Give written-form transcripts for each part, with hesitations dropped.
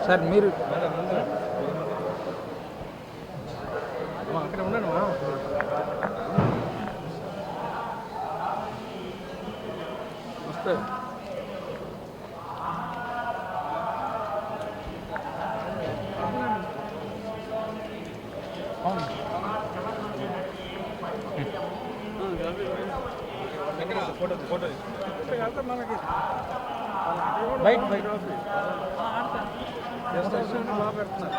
Sir మీరు అక్కడ ఉండండి వస్తే ఫోటో మనకి బయట బయట బాగా పెడుతున్నారు.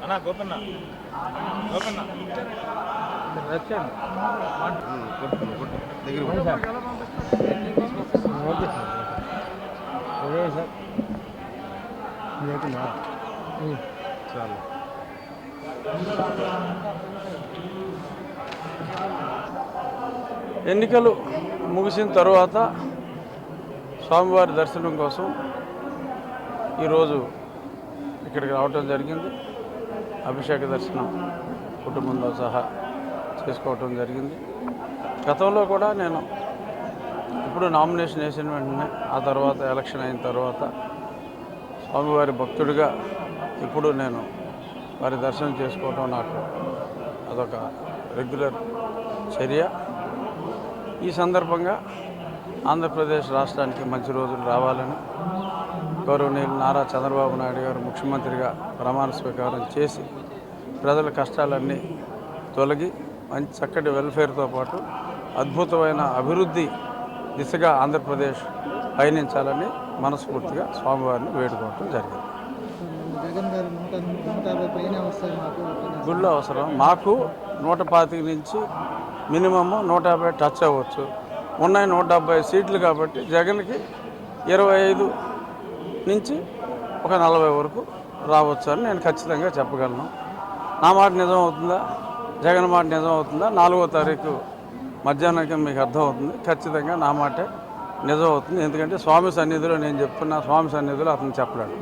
అన్నా గోపన్న గోపన్న వచ్చాను ఓకే సార్ చాలు. ఎన్నికలు ముగిసిన తర్వాత స్వామివారి దర్శనం కోసం ఈరోజు ఇక్కడికి రావటం జరిగింది. అభిషేక దర్శనం కుటుంబంతో సహా చేసుకోవటం జరిగింది. గతంలో కూడా నేను ఇప్పుడు నామినేషన్ వేసిన వెంటనే ఆ తర్వాత ఎలక్షన్ అయిన తర్వాత స్వామివారి భక్తుడిగా ఇప్పుడు నేను వారి దర్శనం చేసుకోవటం నాకు అదొక రెగ్యులర్ చర్య. ఈ సందర్భంగా ఆంధ్రప్రదేశ్ రాష్ట్రానికి మంచి రోజులు రావాలని గౌరవనీయులు నారా చంద్రబాబు నాయుడు గారు ముఖ్యమంత్రిగా ప్రమాణ స్వీకారం చేసి ప్రజల కష్టాలన్నీ తొలగి మంచి చక్కటి వెల్ఫేర్తో పాటు అద్భుతమైన అభివృద్ధి దిశగా ఆంధ్రప్రదేశ్ పయనించాలని మనస్ఫూర్తిగా స్వామివారిని వేడుకోవటం జరిగింది. గుళ్ళు అవసరం మాకు 125 నుంచి మినిమమ్ 150 టచ్ అవ్వచ్చు. ఉన్నాయి 170 సీట్లు కాబట్టి జగన్కి 25 నుంచి ఒక 40 వరకు రావచ్చు అని నేను ఖచ్చితంగా చెప్పగలను. నా మాట నిజం అవుతుందా, జగన్ మాట నిజం అవుతుందా 4వ తారీఖు మధ్యాహ్నానికి మీకు అర్థమవుతుంది. ఖచ్చితంగా నా మాటే నిజం అవుతుంది. ఎందుకంటే స్వామి సన్నిధిలో నేను చెప్తున్నా, స్వామి సన్నిధిలో అతను చెప్పలేడు.